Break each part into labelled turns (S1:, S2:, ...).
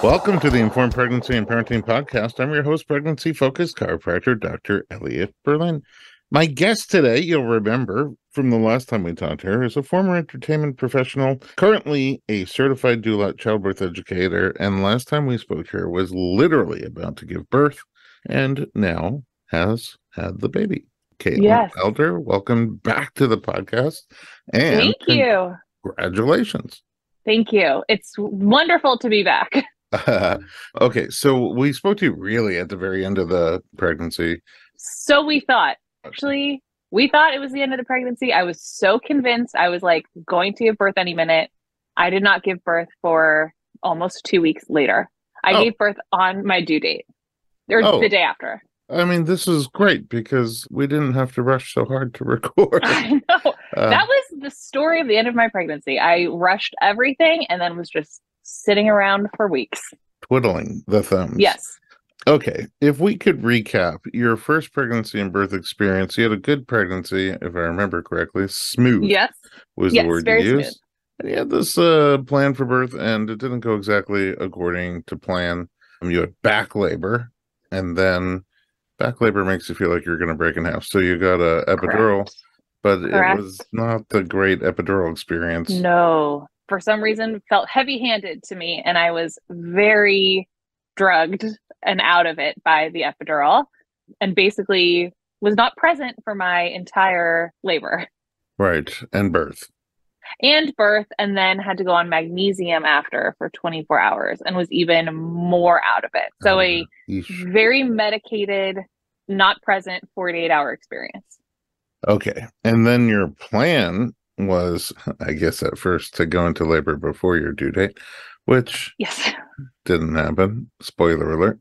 S1: Welcome to the Informed Pregnancy and Parenting Podcast. I'm your host, pregnancy-focused chiropractor, Dr. Elliot Berlin. My guest today, you'll remember from the last time we talked to her, is a former entertainment professional, currently a certified doula childbirth educator, and last time we spoke to her was literally about to give birth and now has had the baby. Caitlin
S2: Yes.
S1: Elder, welcome back to the podcast. And
S2: Thank you.
S1: Congratulations.
S2: Thank you. It's wonderful to be back.
S1: Okay, so we spoke to you really at the very end of the pregnancy.
S2: So we thought. Actually, we thought it was the end of the pregnancy. I was so convinced. I was like going to give birth any minute. I did not give birth for almost 2 weeks later. I gave birth on my due date, or the day after.
S1: I mean, this is great because we didn't have to rush so hard to record.
S2: I know. That was the story of the end of my pregnancy. I rushed everything and then was just sitting around for weeks.
S1: Twiddling the thumbs.
S2: Yes.
S1: Okay. If we could recap your first pregnancy and birth experience, you had a good pregnancy, if I remember correctly. Smooth.
S2: Yes.
S1: Was the word you used.
S2: Smooth.
S1: And you had this plan for birth, and it didn't go exactly according to plan. You had back labor, and then back labor makes you feel like you're going to break in half. So you got a epidural,
S2: Correct.
S1: but
S2: Correct.
S1: It was not the great epidural experience.
S2: No. For some reason, felt heavy-handed to me, and I was very drugged and out of it by the epidural, and basically was not present for my entire labor.
S1: Right, and birth.
S2: And birth, and then had to go on magnesium after for 24 hours and was even more out of it. So a very medicated, not present 48-hour experience.
S1: Okay, and then your plan was, I guess at first, to go into labor before your due date, which didn't happen. Spoiler alert.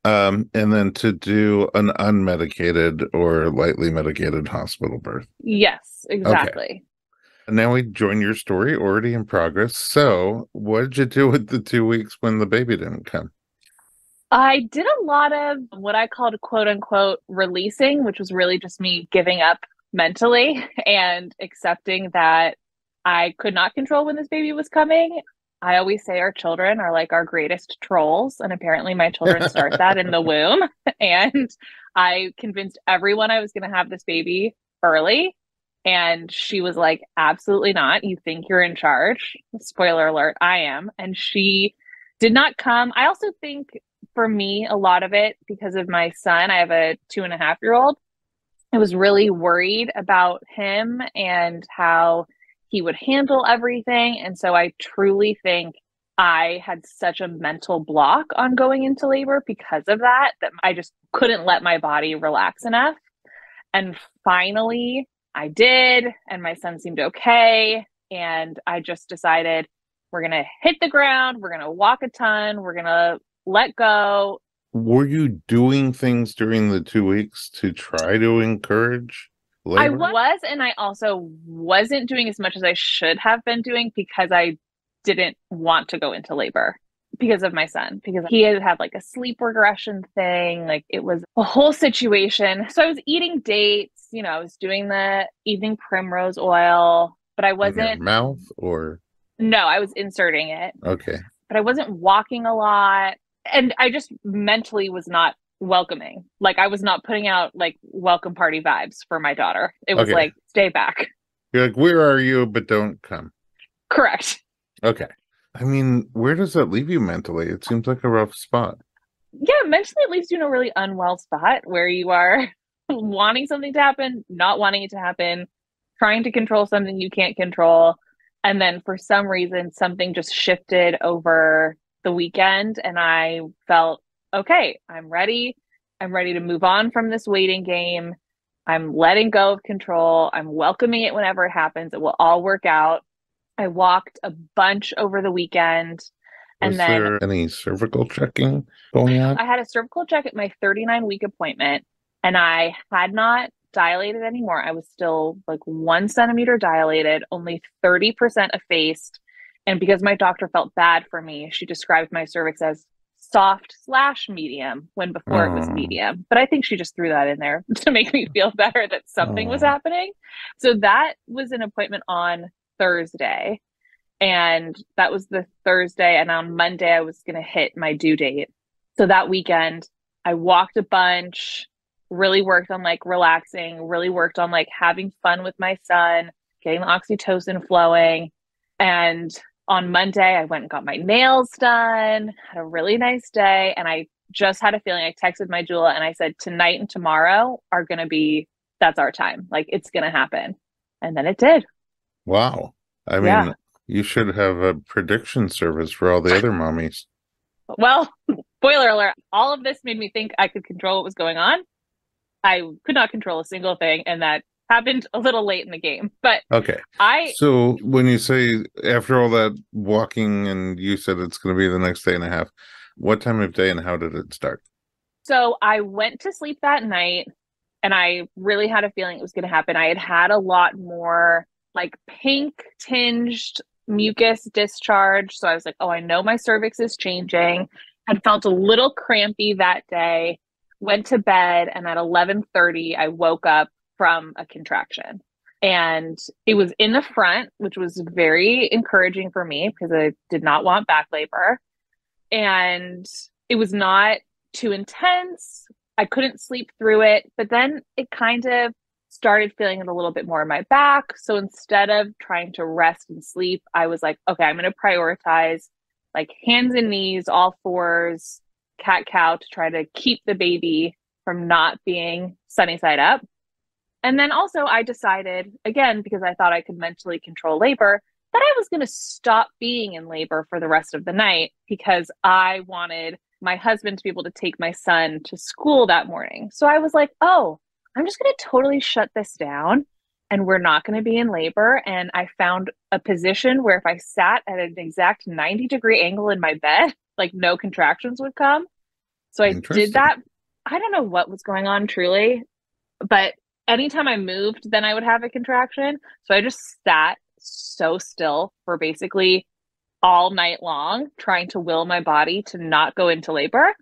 S1: And then to do an unmedicated or lightly medicated hospital birth.
S2: Yes, exactly.
S1: Okay. Now we join your story already in progress. So what did you do with the 2 weeks when the baby didn't come?
S2: I did a lot of what I called quote unquote releasing, which was really just me giving up mentally and accepting that I could not control when this baby was coming. I always say our children are like our greatest trolls, and apparently my children start that in the womb. And I convinced everyone I was going to have this baby early, and she was like, absolutely not. You think you're in charge. Spoiler alert, I am. And she did not come. I also think for me, a lot of it, because of my son, I have a 2.5-year-old. I was really worried about him and how he would handle everything. And so I truly think I had such a mental block on going into labor because of that I just couldn't let my body relax enough. And finally, I did, and my son seemed okay. And I just decided we're going to hit the ground, we're going to walk a ton, we're going to let go.
S1: Were you doing things during the 2 weeks to try to encourage labor?
S2: I was, and I also wasn't doing as much as I should have been doing because I didn't want to go into labor because of my son, because he had like a sleep regression thing. Like it was a whole situation. So I was eating dates, I was doing the evening primrose oil, but I wasn't.
S1: In your mouth or?
S2: No, I was inserting it.
S1: Okay.
S2: But I wasn't walking a lot. And I just mentally was not welcoming. Like I was not putting out like welcome party vibes for my daughter. It was like, stay back.
S1: You're like, where are you? But don't come.
S2: Correct.
S1: Okay. I mean, where does that leave you mentally? It seems like a rough spot.
S2: Yeah, mentally it leaves you in a really unwell spot where you are wanting something to happen, not wanting it to happen, trying to control something you can't control. And then for some reason, something just shifted over the weekend and I felt, okay, I'm ready. I'm ready to move on from this waiting game. I'm letting go of control. I'm welcoming it whenever it happens. It will all work out. I walked a bunch over the weekend.
S1: Was there any cervical checking going on?
S2: I had a cervical check at my 39-week appointment, and I had not dilated anymore. I was still like 1 centimeter dilated, only 30% effaced. And because my doctor felt bad for me, she described my cervix as soft/medium when before it was medium. But I think she just threw that in there to make me feel better that something was happening. So that was an appointment on Thursday. And that was the Thursday. And on Monday, I was going to hit my due date. So that weekend, I walked a bunch, really worked on like relaxing, really worked on like having fun with my son, getting the oxytocin flowing. And on Monday, I went and got my nails done, had a really nice day. And I just had a feeling. I texted my doula and I said, tonight and tomorrow are going to be, that's our time. Like it's going to happen. And then it did.
S1: Wow. I
S2: Yeah.
S1: mean, you should have a prediction service for all the other mommies.
S2: Well, spoiler alert, all of this made me think I could control what was going on. I could not control a single thing. And that happened a little late in the game. But
S1: Okay.
S2: I,
S1: So when you say after all that walking and you said it's going to be the next day and a half, what time of day and how did it start?
S2: so I went to sleep that night and I really had a feeling it was going to happen. I had had a lot more like pink tinged mucus discharge. So I was like, oh, I know my cervix is changing. Had felt a little crampy that day, went to bed, and at 11:30 I woke up from a contraction. And it was in the front, which was very encouraging for me because I did not want back labor. And it was not too intense. I couldn't sleep through it, but then it kind of started feeling it a little bit more in my back. So instead of trying to rest and sleep, I was like, okay, I'm going to prioritize like hands and knees, all fours, cat cow to try to keep the baby from not being sunny side up. And then also, I decided, again, because I thought I could mentally control labor, that I was going to stop being in labor for the rest of the night because I wanted my husband to be able to take my son to school that morning. So I was like, oh, I'm just going to totally shut this down and we're not going to be in labor. And I found a position where if I sat at an exact 90-degree angle in my bed, like no contractions would come. So I did
S1: Interesting.
S2: that. I don't know what was going on truly, but anytime I moved, then I would have a contraction. So I just sat so still for basically all night long, trying to will my body to not go into labor.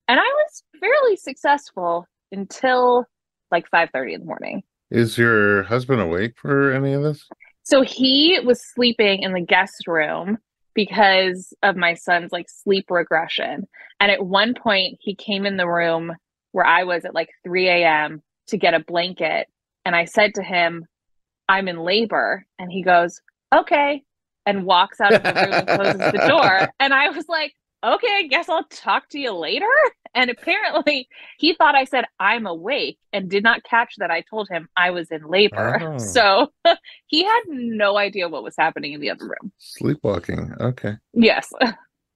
S2: And I was fairly successful until like 5:30 in the morning.
S1: Is your husband awake for any of this?
S2: So he was sleeping in the guest room because of my son's like sleep regression. And at one point, he came in the room where I was at like 3 a.m. to get a blanket. And I said to him, I'm in labor. And he goes, okay, and walks out of the room and closes the door. And I was like, okay, I guess I'll talk to you later. And apparently he thought I said, I'm awake and did not catch that I told him I was in labor.
S1: Oh,
S2: So he had no idea what was happening in the other room.
S1: sleepwalking. Okay.
S2: Yes.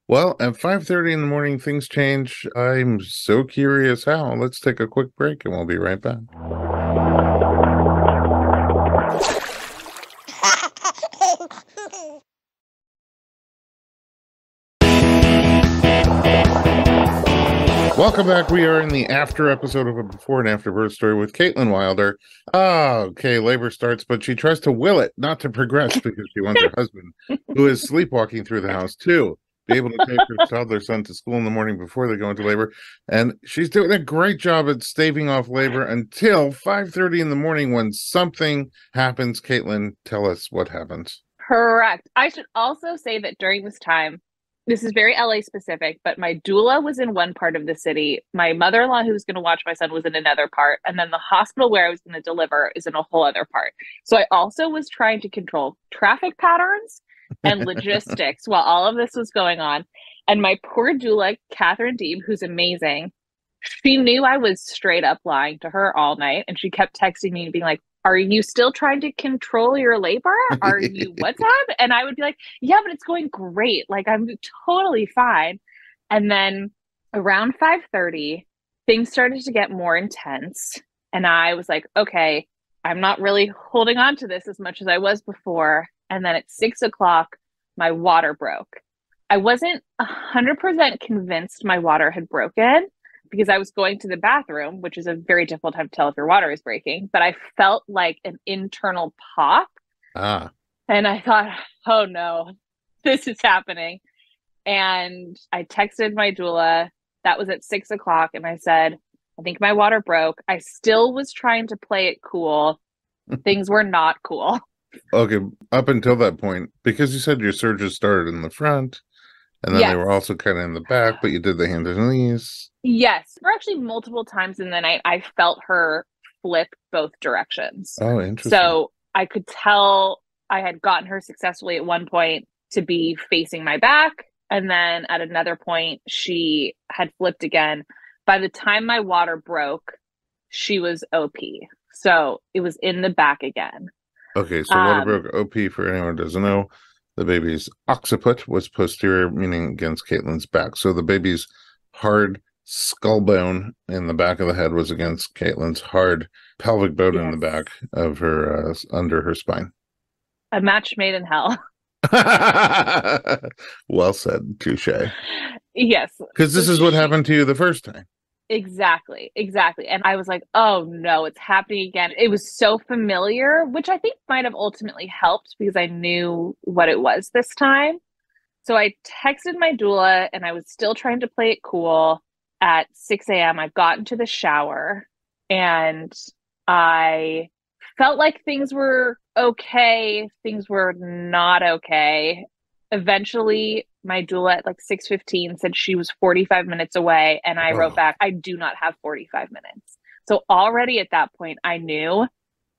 S1: Well, at 5:30 in the morning, things change. I'm so curious how. Let's take a quick break and we'll be right back. Welcome back. We are in the after episode of a before and after birth story with Caitlin Wilder. Oh, okay, labor starts, but she tries to will it not to progress because she wants her husband, who is sleepwalking through the house too, be able to take her toddler son to school in the morning before they go into labor. And she's doing a great job at staving off labor until 5:30 in the morning when something happens. Caitlin, tell us what happens.
S2: Correct. I should also say that during this time, this is very LA specific, but my doula was in one part of the city. My mother-in-law who was going to watch my son was in another part. And then the hospital where I was going to deliver is in a whole other part. So I also was trying to control traffic patterns and logistics while all of this was going on. And my poor doula, Catherine Deeb, who's amazing, she knew I was straight up lying to her all night. And she kept texting me and being like, are you still trying to control your labor? Are you what's up? And I would be like, yeah, but it's going great. Like I'm totally fine. And then around 5:30, things started to get more intense. And I was like, okay, I'm not really holding on to this as much as I was before. And then at 6 o'clock, my water broke. I wasn't 100% convinced my water had broken because I was going to the bathroom, which is a very difficult time to tell if your water is breaking, but I felt like an internal pop.
S1: Ah,
S2: And I thought, oh no, this is happening. And I texted my doula. That was at 6 o'clock. And I said, I think my water broke. I still was trying to play it cool. Things were not cool.
S1: Okay, up until that point, because you said your surges started in the front, and then they
S2: Yes.
S1: were also kind of in the back, but you did the hands and knees.
S2: Yes. For actually multiple times in the night, I felt her flip both directions.
S1: Oh, interesting.
S2: So I could tell I had gotten her successfully at one point to be facing my back. And then at another point, she had flipped again. By the time my water broke, she was OP. So it was in the back again.
S1: Okay, so water
S2: Um,
S1: broke OP, for anyone who doesn't know, the baby's occiput was posterior, meaning against Caitlin's back. So the baby's hard skull bone in the back of the head was against Caitlin's hard pelvic bone in the
S2: yes,
S1: back of her, under her spine.
S2: a match made in hell.
S1: Well said, touche.
S2: Yes.
S1: Because
S2: So
S1: this is what
S2: she,
S1: happened to you the first time.
S2: exactly, exactly. And I was like, oh no, it's happening again. It was so familiar, which I think might have ultimately helped because I knew what it was this time. So I texted my doula and I was still trying to play it cool at 6 a.m. I got into the shower and I felt like things were okay. Things were not okay. Eventually, my doula at like 6:15 said she was 45 minutes away. And I wrote
S1: Oh,
S2: back, I do not have 45 minutes. So already at that point, I knew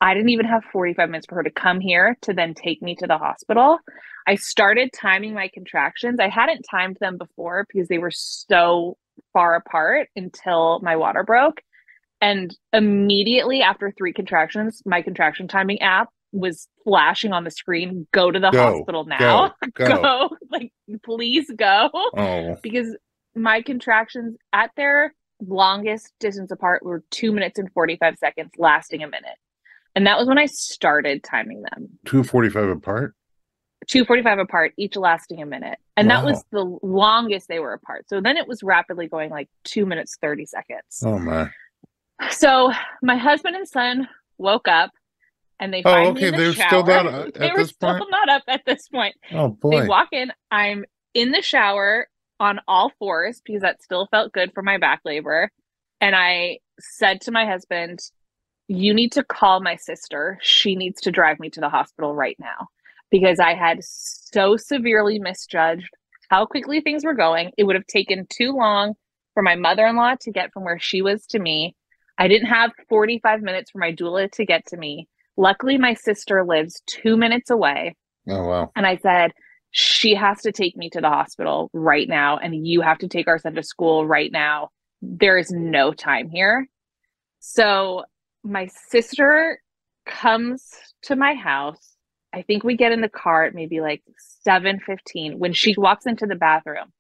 S2: I didn't even have 45 minutes for her to come here to then take me to the hospital. I started timing my contractions. I hadn't timed them before because they were so far apart until my water broke. And immediately after 3 contractions, my contraction timing app was flashing on the screen. Go to the
S1: go,
S2: hospital now.
S1: go, go.
S2: Go. Like, please go.
S1: Oh,
S2: Because my contractions at their longest distance apart were 2 minutes and 45 seconds, lasting a minute. And that was when I started timing them.
S1: 2:45 apart?
S2: 2:45 apart, each lasting a minute. And that
S1: Wow.
S2: was the longest they were apart. So then it was rapidly going like 2 minutes, 30 seconds.
S1: Oh, my.
S2: So my husband and son woke up and they
S1: Oh,
S2: find me
S1: okay.
S2: in the
S1: They're still
S2: shower.
S1: not
S2: They
S1: at
S2: were
S1: this
S2: still
S1: point?
S2: not up at this point.
S1: Oh,
S2: They
S1: boy.
S2: walk in. I'm in the shower on all fours because that still felt good for my back labor. And I said to my husband, you need to call my sister. She needs to drive me to the hospital right now because I had so severely misjudged how quickly things were going. It would have taken too long for my mother in law to get from where she was to me. I didn't have 45 minutes for my doula to get to me. Luckily, my sister lives 2 minutes away.
S1: Oh, wow.
S2: And I said, she has to take me to the hospital right now. And you have to take our son to school right now. There is no time here. So my sister comes to my house. I think we get in the car at maybe like 7:15 when she walks into the bathroom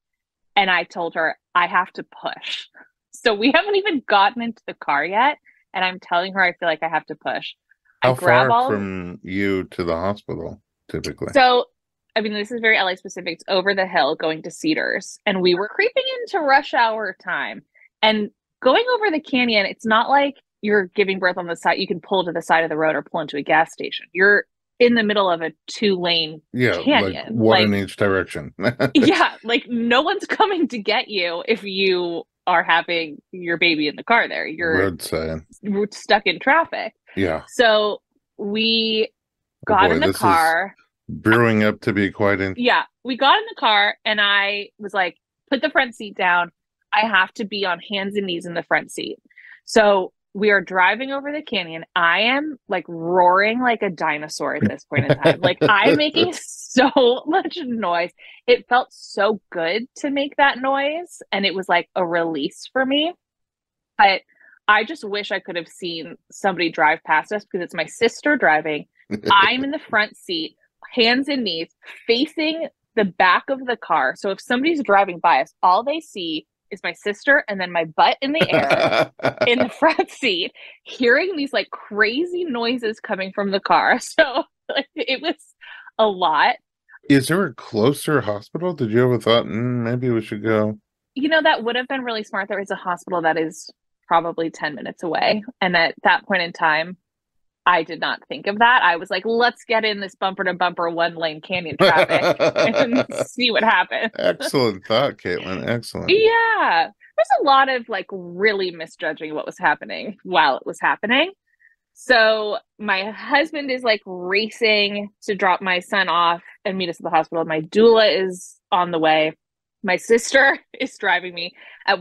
S2: and I told her I have to push. So we haven't even gotten into the car yet and I'm telling her I feel like I have to push. I
S1: How
S2: grab
S1: far
S2: all
S1: from you to the hospital, typically?
S2: so I mean this is very LA specific. It's over the hill going to Cedars and we were creeping into rush hour time. And going over the canyon, it's not like you're giving birth on the side. You can pull to the side of the road or pull into a gas station. You're in the middle of a 2 lane
S1: Yeah, like
S2: canyon.
S1: one in
S2: Like,
S1: each direction.
S2: yeah, like no one's coming to get you if you are having your baby in the car there. You're
S1: Roadside.
S2: stuck in traffic.
S1: Yeah.
S2: So we
S1: Oh,
S2: got
S1: boy.
S2: in the
S1: This is
S2: car.
S1: brewing up to be quite in.
S2: Yeah, we got in the car and I was like, put the front seat down. I have to be on hands and knees in the front seat. So we are driving over the canyon. I am like roaring like a dinosaur at this point in time. Like I'm making so much noise. It felt so good to make that noise. And it was like a release for me. But I just wish I could have seen somebody drive past us because it's my sister driving. I'm in the front seat, hands and knees, facing the back of the car. So if somebody's driving by us, all they see is my sister and then my butt in the air in the front seat, hearing these like crazy noises coming from the car. So like, it was a lot.
S1: Is there a closer hospital? Did you ever thought, maybe we should go?
S2: You know, that would have been really smart. There is a hospital that is probably 10 minutes away. And at that point in time, I did not think of that. I was like, let's get in this bumper to bumper 1 lane canyon traffic and see what happens.
S1: Excellent thought, Caitlin. Excellent.
S2: Yeah. There's a lot of like really misjudging what was happening while it was happening. So my husband is like racing to drop my son off and meet us at the hospital. My doula is on the way. My sister is driving me.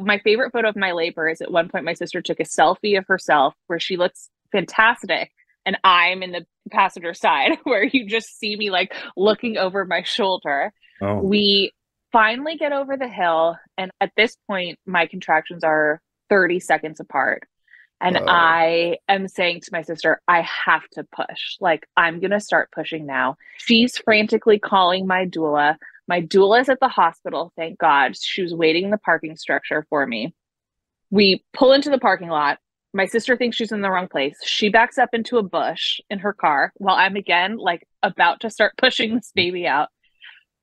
S2: My favorite photo of my labor is at one point my sister took a selfie of herself where she looks fantastic. And I'm in the passenger side where you just see me like looking over my shoulder.
S1: Oh,
S2: We finally get over the hill. And at this point, my contractions are 30 seconds apart. And
S1: oh,
S2: I am saying to my sister, I have to push. Like, I'm going to start pushing now. She's frantically calling my doula. My doula is at the hospital, thank God. She was waiting in the parking structure for me. We pull into the parking lot. My sister thinks she's in the wrong place. She backs up into a bush in her car while I'm again, like, about to start pushing this baby out.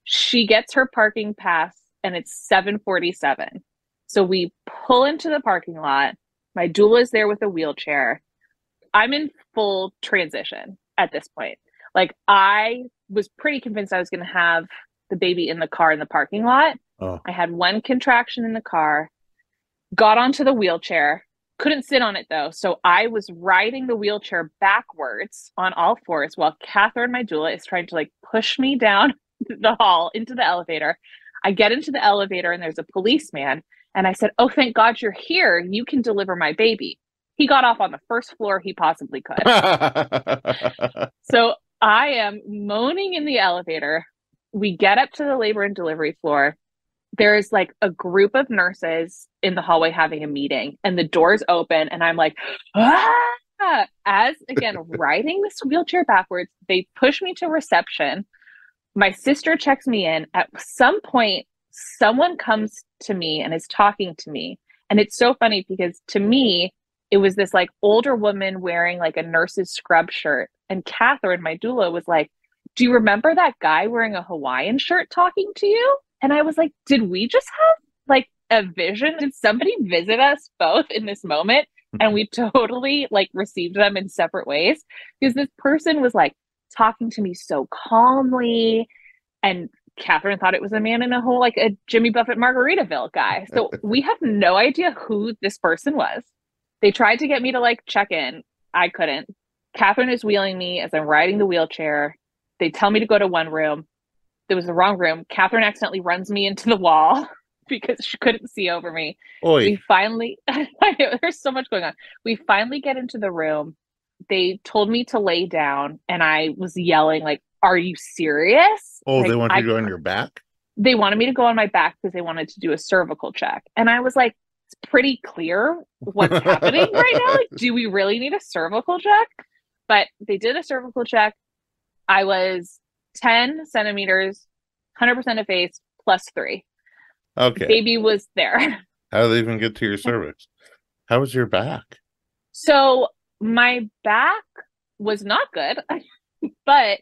S2: She gets her parking pass and it's 7:47. So we pull into the parking lot. My doula is there with a wheelchair. I'm in full transition at this point. Like I was pretty convinced I was going to have the baby in the car in the parking lot.
S1: oh.
S2: I had one contraction in the car, got onto the wheelchair, couldn't sit on it though. So I was riding the wheelchair backwards on all fours while Catherine, my doula, is trying to like push me down the hall into the elevator. I get into the elevator and there's a policeman. And I said, "Oh, thank God you're here. You can deliver my baby." He got off on the first floor he possibly could. So I am moaning in the elevator. We get up to the labor and delivery floor. There is like a group of nurses in the hallway having a meeting, and the doors open, and I'm like, ah! As again, riding this wheelchair backwards, they push me to reception. My sister checks me in. At some point, someone comes to me and is talking to me. And it's so funny because to me, it was this like older woman wearing like a nurse's scrub shirt. And Catherine, my doula, was like, "Do you remember that guy wearing a Hawaiian shirt talking to you?" And I was like, "Did we just have like a vision? Did somebody visit us both in this moment?" And we totally like received them in separate ways because this person was like talking to me so calmly. And Catherine thought it was a man in a whole like a Jimmy Buffett Margaritaville guy. So we have no idea who this person was. They tried to get me to like check in. I couldn't. Catherine is wheeling me as I'm riding the wheelchair. They tell me to go to one room. It was the wrong room. Catherine accidentally runs me into the wall because she couldn't see over me. We
S1: Oi.
S2: finally, there's so much going on. We finally get into the room. They told me to lay down, and I was yelling, like, "Are you serious?"
S1: Oh, they
S2: Like,
S1: want you to go on your back?
S2: they wanted me to go on my back because they wanted to do a cervical check. And I was like, it's pretty clear what's happening right now. Like, do we really need a cervical check? But they did a cervical check. I was 10 centimeters, 100% effaced, +3.
S1: Okay.
S2: Baby was there.
S1: How do they even get to your cervix? How was your back?
S2: So my back was not good, but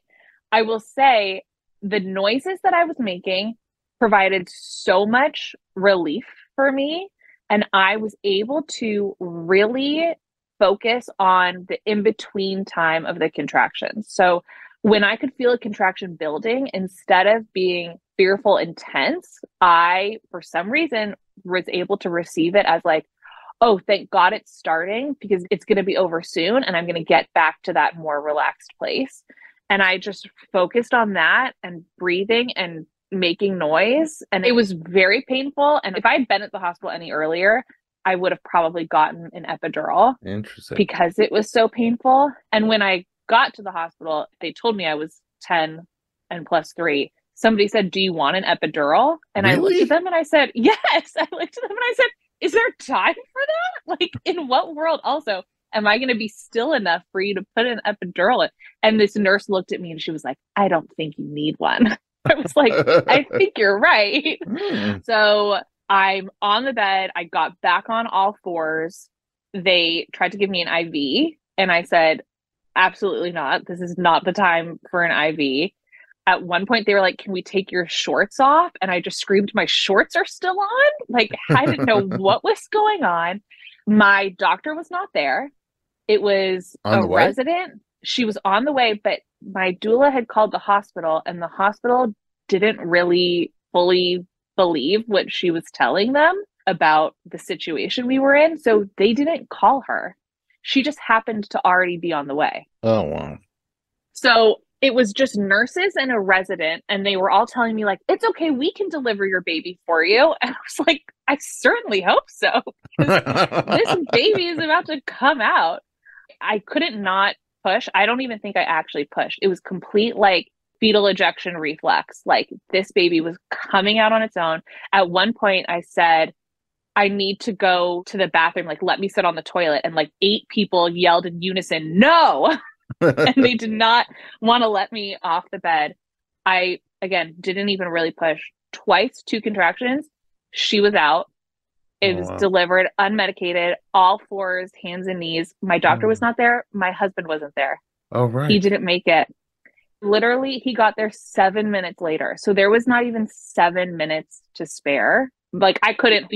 S2: I will say the noises that I was making provided so much relief for me. And I was able to really focus on the in between time of the contractions. So when I could feel a contraction building, instead of being fearful, intense, I, for some reason, was able to receive it as like, oh, thank God it's starting because it's going to be over soon and I'm going to get back to that more relaxed place. And I just focused on that and breathing and making noise. And it was very painful. And if I had been at the hospital any earlier, I would have probably gotten an epidural
S1: Interesting.
S2: because it was so painful. And when I got to the hospital, they told me I was 10 and +3. Somebody said, "Do you want an epidural?" And I looked at
S1: Really?
S2: them and I said, "Yes." I looked at them and I said, "Is there time for that? Like, in what world also am I going to be still enough for you to put an epidural in?" And this nurse looked at me and she was like, "I don't think you need one." I was like, "I think you're right."
S1: Hmm.
S2: So I'm on the bed. I got back on all fours. They tried to give me an IV, and I said, "Absolutely not. This is not the time for an IV." At one point, they were like, "Can we take your shorts off?" And I just screamed, "My shorts are still on." Like, I didn't know what was going on. My doctor was not there. It was
S1: On
S2: a
S1: the way?
S2: resident. She was on the way, but my doula had called the hospital, and the hospital didn't really fully believe what she was telling them about the situation we were in. So they didn't call her. She just happened to already be on the way.
S1: Oh, wow.
S2: So it was just nurses and a resident, and they were all telling me, like, it's okay, we can deliver your baby for you. And I was like, I certainly hope so, because this baby is about to come out. I couldn't not push. I don't even think I actually pushed. It was complete like fetal ejection reflex. Like this baby was coming out on its own. At one point, I said, I need to go to the bathroom. Like, let me sit on the toilet. And like 8 people yelled in unison, no. And they did not want to let me off the bed. I, again, didn't even really push. Twice, 2 contractions. She was out. It
S1: Oh,
S2: was
S1: wow.
S2: delivered unmedicated, all 4s, hands and knees. My doctor was not there. My husband wasn't there.
S1: Oh,
S2: He
S1: right.
S2: didn't make it. Literally, he got there 7 minutes later. So there was not even 7 minutes to spare. Like I couldn't,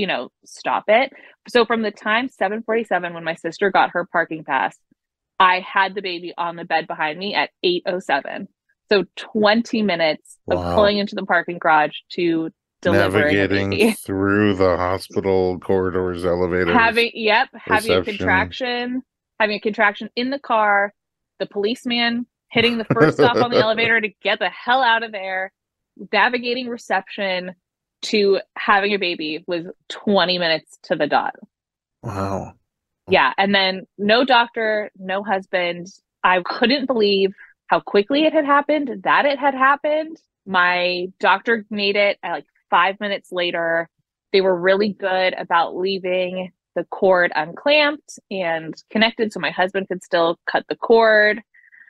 S2: stop it. So from the time 7:47 when my sister got her parking pass, I had the baby on the bed behind me at 8:07. So 20 minutes of
S1: Wow.
S2: pulling into the parking garage to delivering a
S1: Navigating
S2: baby.
S1: through the hospital corridors, elevators,
S2: Having
S1: reception.
S2: having a contraction in the car, the policeman hitting the first stop on the elevator to get the hell out of there, navigating reception to having a baby was 20 minutes to the dot.
S1: Wow.
S2: Yeah. And then no doctor, no husband. I couldn't believe how quickly it had happened, that it had happened. My doctor made it like 5 minutes later. They were really good about leaving the cord unclamped and connected so my husband could still cut the cord.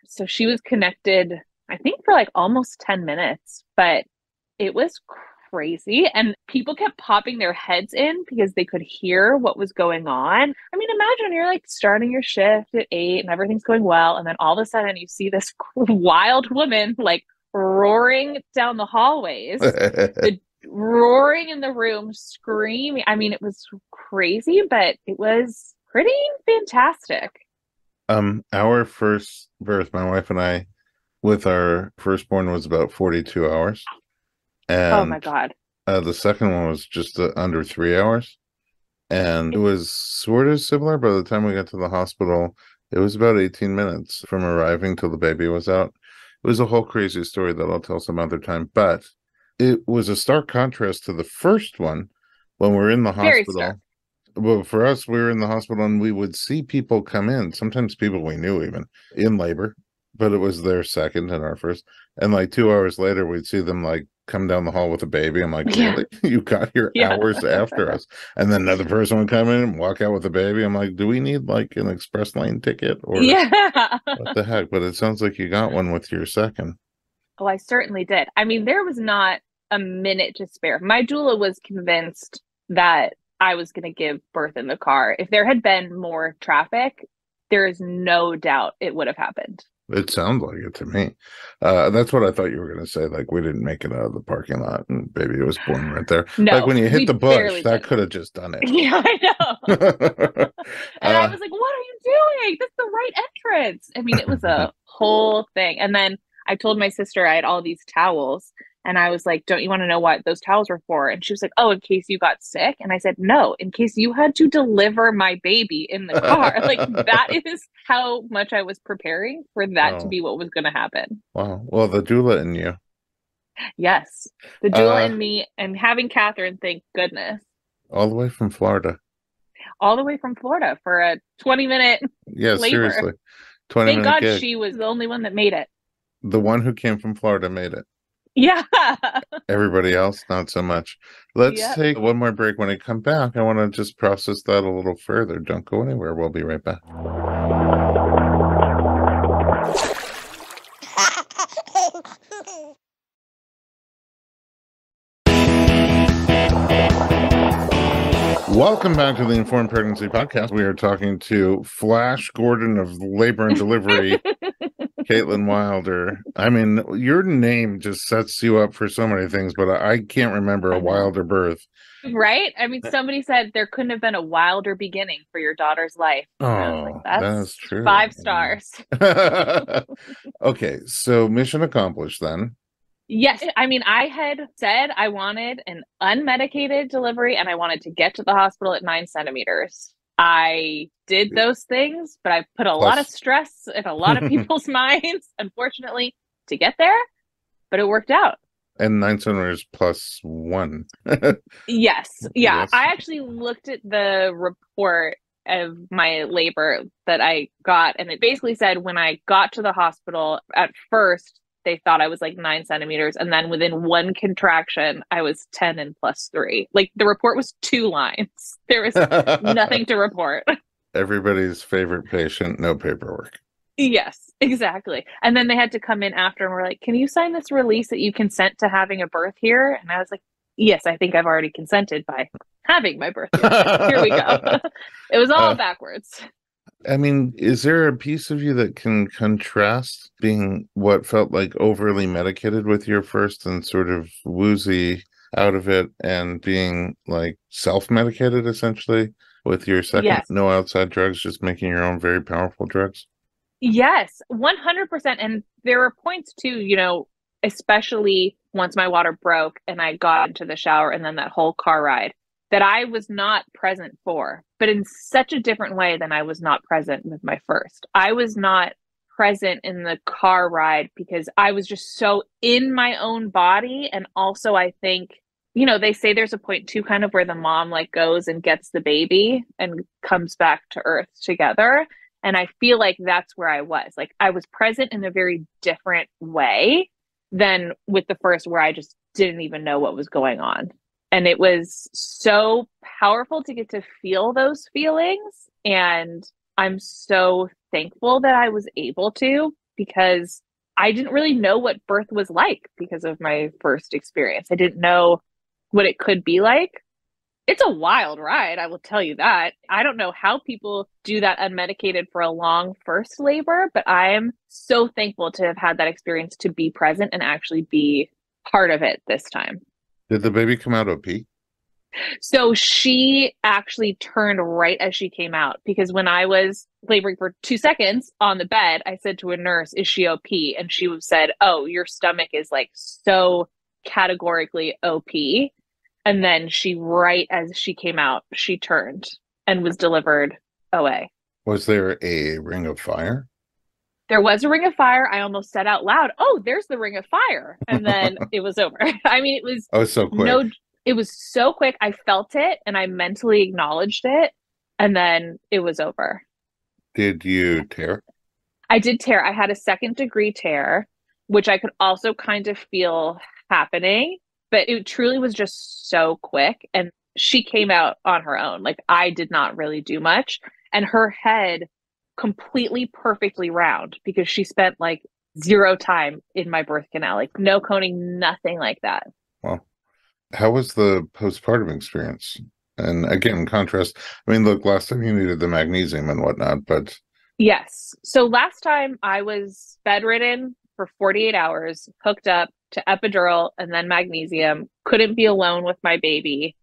S2: So she was connected, I think, for like almost 10 minutes, but it was crazy. And people kept popping their heads in because they could hear what was going on. I mean, imagine you're like starting your shift at 8 and everything's going well. And then all of a sudden you see this wild woman like roaring down the hallways, the roaring in the room, screaming. I mean, it was crazy, but it was pretty fantastic.
S1: Our first birth, my wife and I, with our firstborn, was about 42 hours.
S2: Oh my
S1: And
S2: God.
S1: the second one was just under 3 hours. And it was sort of similar. By the time we got to the hospital, it was about 18 minutes from arriving till the baby was out. It was a whole crazy story that I'll tell some other time. But it was a stark contrast to the first one when we're in the
S2: Very stark.
S1: hospital. Well, for us, we were in the hospital and we would see people come in, sometimes people we knew even in labor, but it was their second and our first. And like 2 hours later, we'd see them like come down the hall with a baby. I'm like,
S2: Yeah.
S1: really? You got here
S2: Yeah.
S1: hours after us. And then another person would come in and walk out with a baby. I'm like, do we need like an express lane ticket or
S2: Yeah.
S1: what the heck? But it sounds like you got one with your second.
S2: Oh, I certainly did. I mean, there was not a minute to spare. My doula was convinced that I was going to give birth in the car. If there had been more traffic, there is no doubt it would have happened.
S1: It sounds like it to me. That's what I thought you were going to say. Like, we didn't make it out of the parking lot and baby was born right there. Like,
S2: No,
S1: when you hit the
S2: we
S1: bush,
S2: barely
S1: that
S2: did.
S1: could have just done it.
S2: Yeah, I know. And I
S1: uh,
S2: was like, what are you doing? That's the right entrance. I mean, it was a whole thing. And then I told my sister I had all these towels. And I was like, don't you want to know what those towels were for? And she was like, oh, in case you got sick. And I said, no, in case you had to deliver my baby in the car. Like, that is how much I was preparing for that to
S1: oh,
S2: be what was going to happen.
S1: wow. Well, the doula in you.
S2: Yes. The doula
S1: Uh,
S2: and me, and having Catherine, thank goodness,
S1: all the way from Florida.
S2: all the way from Florida for a 20-minute
S1: Yeah,
S2: labor.
S1: seriously. 20
S2: Thank
S1: minute
S2: God
S1: gig.
S2: she was the only one that made it.
S1: The one who came from Florida made it.
S2: Yeah.
S1: Everybody else, not so much. Let's
S2: Yeah.
S1: take one more break. When I come back, I want to just process that a little further. Don't go anywhere. We'll be right back. Welcome back to the Informed Pregnancy Podcast. We are talking to Flash Gordon of Labor and Delivery, Caitlin Wilder. I mean, your name just sets you up for so many things, but I can't remember a wilder birth.
S2: Right? I mean, somebody said there couldn't have been a wilder beginning for your daughter's life. And I was like,
S1: Oh, that's
S2: that's
S1: true.
S2: 5 stars.
S1: Okay, so mission accomplished then.
S2: Yes. I mean, I had said I wanted an unmedicated delivery and I wanted to get to the hospital at 9 centimeters. I did those things, but I put a lot of
S1: Plus,
S2: stress in a lot of people's minds, unfortunately, to get there, but it worked out.
S1: and 9 centimeters plus one.
S2: Yes. Yeah.
S1: Yes.
S2: I actually looked at the report of my labor that I got, and it basically said when I got to the hospital, at first, they thought I was like 9 centimeters. And then within one contraction, I was 10 and plus three. Like the report was 2 lines. There was nothing to report.
S1: Everybody's favorite patient, no paperwork.
S2: Yes, exactly. And then they had to come in after and were like, can you sign this release that you consent to having a birth here? And I was like, yes, I think I've already consented by having my birth here. But here we go. It was all backwards.
S1: I mean, is there a piece of you that can contrast being what felt like overly medicated with your first and sort of woozy out of it and being like self-medicated essentially with your second?
S2: Yes.
S1: No outside drugs, just making your own very powerful drugs?
S2: Yes, 100%. And there were points too, especially once my water broke and I got into the shower and then that whole car ride that I was not present for, but in such a different way than I was not present with my first. I was not present in the car ride because I was just so in my own body. And also, I think, they say there's a point too, kind of where the mom like goes and gets the baby and comes back to earth together. And I feel like that's where I was. Like I was present in a very different way than with the first, where I just didn't even know what was going on. And it was so powerful to get to feel those feelings. And I'm so thankful that I was able to, because I didn't really know what birth was like because of my first experience. I didn't know what it could be like. It's a wild ride, I will tell you that. I don't know how people do that unmedicated for a long first labor, but I am so thankful to have had that experience, to be present and actually be part of it this time.
S1: Did the baby come out OP?
S2: So she actually turned right as she came out, because when I was laboring for 2 seconds on the bed, I said to a nurse, is she OP? And she said, oh, your stomach is like so categorically OP. And then right as she came out, she turned and was delivered OA.
S1: Was there a ring of fire?
S2: There was a ring of fire. I almost said out loud, oh, there's the ring of fire. And then it was over. I mean,
S1: Oh, so quick.
S2: It was so quick. I felt it and I mentally acknowledged it. And then it was over.
S1: Did you tear?
S2: I did tear. I had a 2nd-degree tear, which I could also kind of feel happening, but it truly was just so quick. And she came out on her own. Like I did not really do much. And her head completely perfectly round, because she spent like 0 time in my birth canal, like no coning, nothing like that.
S1: Well, how was the postpartum experience? And again, contrast. I mean, look, last time you needed the magnesium and whatnot, but
S2: Yes. So last time I was bedridden for 48 hours, hooked up to epidural and then magnesium, couldn't be alone with my baby,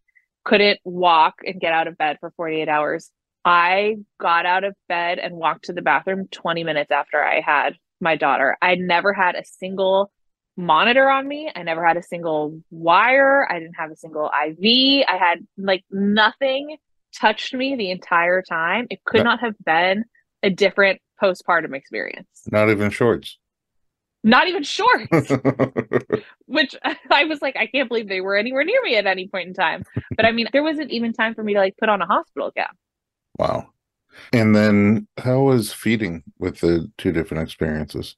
S2: couldn't walk and get out of bed for 48 hours. I got out of bed and walked to the bathroom 20 minutes after I had my daughter. I never had a single monitor on me. I never had a single wire. I didn't have a single IV. I had like nothing touched me the entire time. It could not have been a different postpartum experience.
S1: not even shorts.
S2: Not even shorts, which I was like, I can't believe they were anywhere near me at any point in time. But I mean, there wasn't even time for me to like put on a hospital gown.
S1: Wow. And then how was feeding with the two different experiences?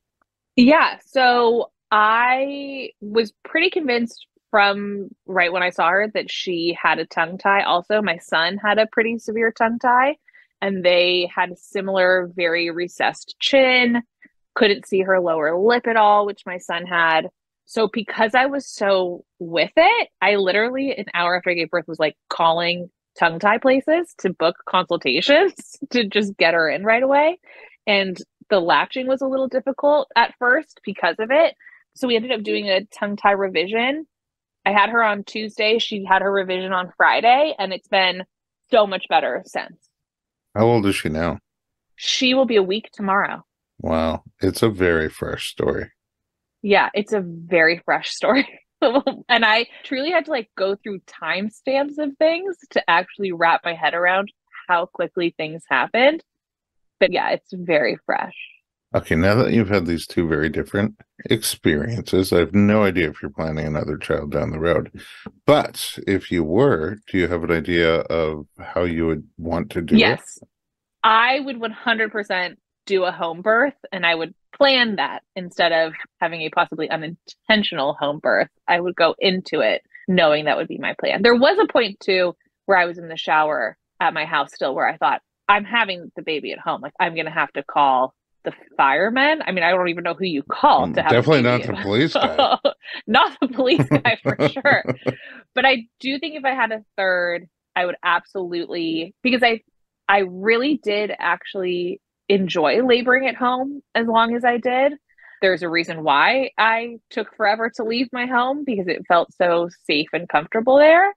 S2: Yeah. So I was pretty convinced from right when I saw her that she had a tongue tie. Also, my son had a pretty severe tongue tie, and they had a similar, very recessed chin. Couldn't see her lower lip at all, which my son had. So because I was so with it, I literally an hour after I gave birth was like calling tongue tie places to book consultations to just get her in right away. And the latching was a little difficult at first because of it. So we ended up doing a tongue tie revision. I had her on Tuesday. She had her revision on Friday, and it's been so much better since.
S1: How old is she now?
S2: She will be a week tomorrow.
S1: Wow. It's a very fresh story.
S2: Yeah, it's a very fresh story. And I truly had to like go through timestamps of things to actually wrap my head around how quickly things happened. But yeah, it's very fresh.
S1: Okay, now that you've had these two very different experiences, I have no idea if you're planning another child down the road. But if you were, do you have an idea of how you would want to do it?
S2: Yes, I would 100% do a home birth, and I would plan that instead of having a possibly unintentional home birth. I would go into it knowing that would be my plan. There was a point too where I was in the shower at my house still where I thought, I'm having the baby at home. Like, I'm going to have to call the firemen. I mean, I don't even know who you call to have
S1: Definitely
S2: a
S1: not
S2: baby.
S1: the police guy.
S2: Not the police guy for sure. But I do think if I had a third, I would absolutely, because I really did actually enjoy laboring at home as long as I did. There's a reason why I took forever to leave my home because it felt so safe and comfortable there.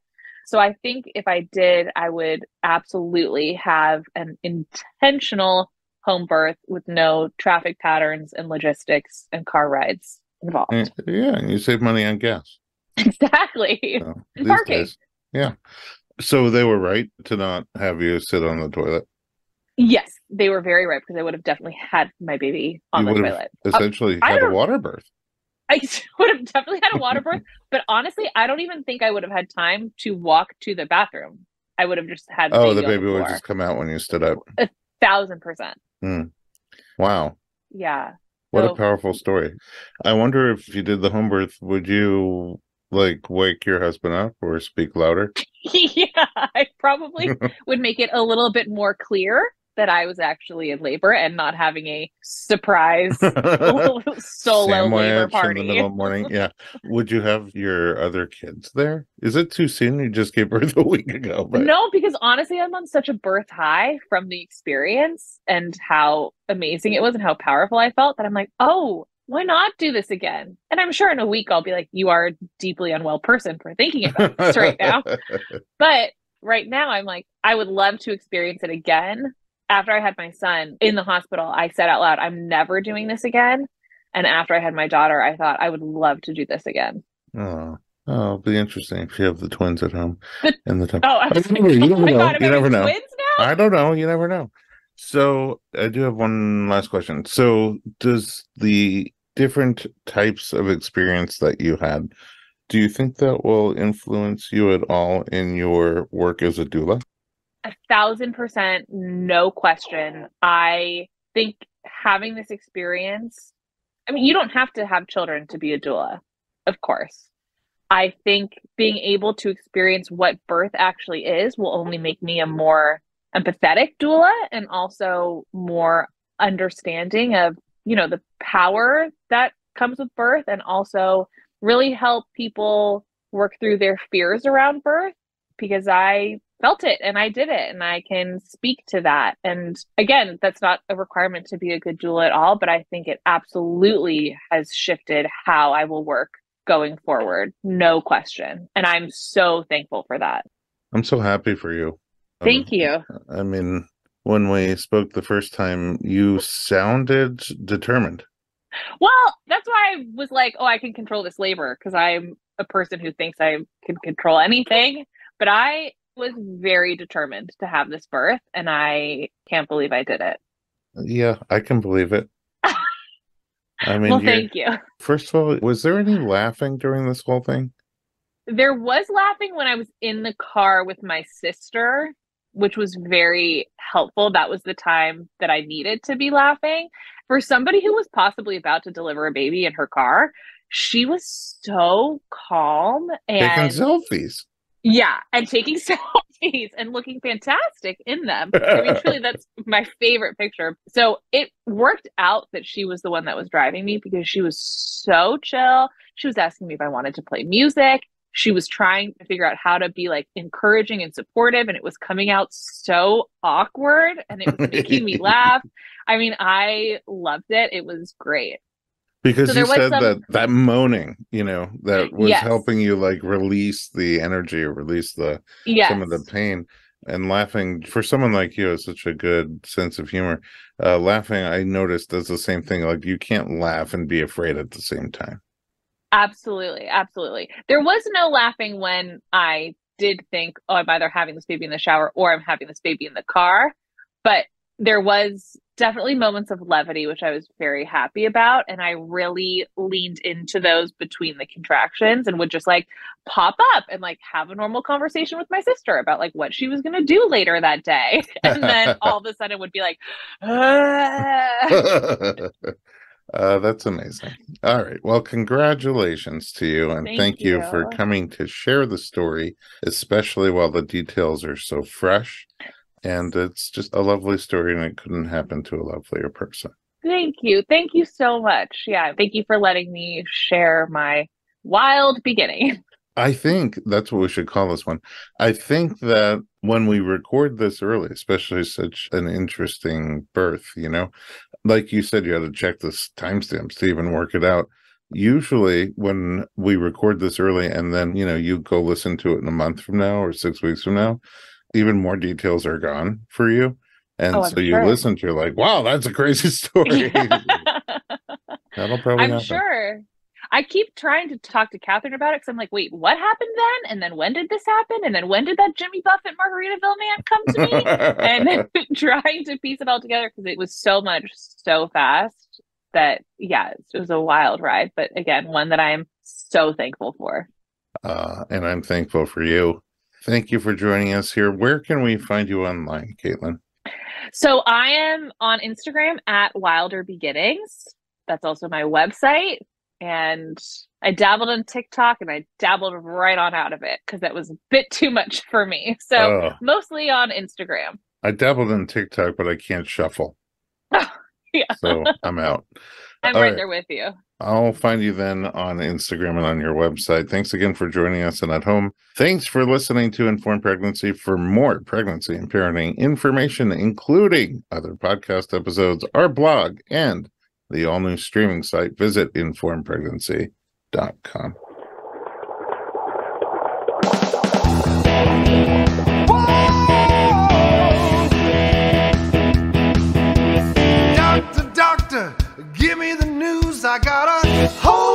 S2: So I think if I did, I would absolutely have an intentional home birth with no traffic patterns and logistics and car rides involved.
S1: Yeah, and you save money on gas.
S2: Exactly.
S1: So,
S2: And
S1: these
S2: parking.
S1: days. Yeah. So they were right to not have you sit on the toilet.
S2: Yes, they were very right because I would have definitely had my baby on
S1: You
S2: the
S1: would have
S2: toilet.
S1: essentially
S2: I
S1: had a
S2: don't
S1: water birth.
S2: I would have definitely had a water birth, but honestly, I don't even think I would have had time to walk to the bathroom. I would have just had the
S1: Oh, the
S2: baby on the
S1: baby would
S2: floor.
S1: just come out when you stood up.
S2: 1,000%.
S1: Wow.
S2: Yeah.
S1: What a
S2: So
S1: powerful story. I wonder if you did the home birth, would you like wake your husband up or speak louder?
S2: yeah, I probably would make it a little bit more clear that I was actually in labor and not having a surprise solo labor
S1: Sandwich in the middle
S2: party.
S1: of the morning. Yeah. Would you have your other kids there? Is it too soon? You just gave birth a week ago, but
S2: No, because honestly, I'm on such a birth high from the experience and how amazing it was and how powerful I felt that I'm like, oh, why not do this again? And I'm sure in a week I'll be like, you are a deeply unwell person for thinking about this right now. But right now, I'm like, I would love to experience it again. After I had my son in the hospital, I said out loud, I'm never doing this again. And after I had my daughter, I thought I would love to do this again.
S1: Oh, it'll be interesting if you have the twins at home
S2: The,
S1: and the time.
S2: oh, I was like,
S1: You
S2: oh
S1: never
S2: my
S1: know.
S2: God, am
S1: You
S2: I
S1: never
S2: having
S1: know.
S2: twins now?
S1: I don't know. You never know. So I do have one last question. So does the different types of experience that you had, do you think that will influence you at all in your work as a doula?
S2: 1,000%, no question. I think having this experience, I mean, you don't have to have children to be a doula, of course. I think being able to experience what birth actually is will only make me a more empathetic doula and also more understanding of, the power that comes with birth and also really help people work through their fears around birth because I felt it and I did it and I can speak to that. And again, that's not a requirement to be a good doula at all, but I think it absolutely has shifted how I will work going forward. No question. And I'm so thankful for that.
S1: I'm so happy for you.
S2: Thank you.
S1: I mean, when we spoke the first time, you sounded determined.
S2: Well, that's why I was like, oh, I can control this labor because I'm a person who thinks I can control anything. But I was very determined to have this birth, and I can't believe I did it.
S1: Yeah, I can believe it. I mean,
S2: Well, thank you.
S1: first of all, was there any laughing during this whole thing?
S2: There was laughing when I was in the car with my sister, which was very helpful. That was the time that I needed to be laughing. For somebody who was possibly about to deliver a baby in her car, she was so calm
S1: Taking
S2: and
S1: selfies.
S2: yeah, and taking selfies and looking fantastic in them. I mean, truly, that's my favorite picture. So it worked out that she was the one that was driving me because she was so chill. She was asking me if I wanted to play music. She was trying to figure out how to be like encouraging and supportive, and it was coming out so awkward and it was making me laugh. I mean, I loved it. It was great.
S1: Because
S2: So
S1: you
S2: there was
S1: said
S2: some,
S1: that moaning, that was
S2: yes,
S1: helping you like release the energy or release some of the
S2: yes.
S1: pain. And laughing for someone like you has such a good sense of humor. Laughing, I noticed, does the same thing. Like you can't laugh and be afraid at the same time.
S2: Absolutely, absolutely. There was no laughing when I did think, oh, I'm either having this baby in the shower or I'm having this baby in the car. But there was definitely moments of levity, which I was very happy about. And I really leaned into those between the contractions and would just like pop up and like have a normal conversation with my sister about like what she was going to do later that day. And then all of a sudden would be like,
S1: that's amazing. All right. Well, congratulations to you. And thank you for coming to share the story, especially while the details are so fresh. And it's just a lovely story, and it couldn't happen to a lovelier person.
S2: Thank you. Thank you so much. Yeah. Thank you for letting me share my wild beginning.
S1: I think that's what we should call this one. I think that when we record this early, especially such an interesting birth, you know, like you said, you had to check the timestamps to even work it out. Usually when we record this early and then, you know, you go listen to it in a month from now or 6 weeks from now, even more details are gone for you. And so you listen to, you're like, wow, that's a crazy story. That'll probably happen.
S2: I'm sure. I keep trying to talk to Catherine about it because I'm like, wait, what happened then? And then when did this happen? And then when did that Jimmy Buffett Margaritaville man come to me? And trying to piece it all together because it was so much so fast that, yeah, it was a wild ride. But again, one that I'm so thankful for.
S1: And I'm thankful for you. Thank you for joining us here. Where can we find you online, Caitlin?
S2: So I am on Instagram at Wilder Beginnings. That's also my website. And I dabbled in TikTok and I dabbled right on out of it because that was a bit too much for me. So mostly on Instagram.
S1: I dabbled in TikTok, but I can't shuffle.
S2: Yeah.
S1: So I'm out.
S2: I'm right there with you.
S1: I'll find you then on Instagram and on your website. Thanks again for joining us and at home. Thanks for listening to Informed Pregnancy. For more pregnancy and parenting information, including other podcast episodes, our blog, and the all-new streaming site, visit informedpregnancy.com.
S3: Doctor, give me the news. I got a whole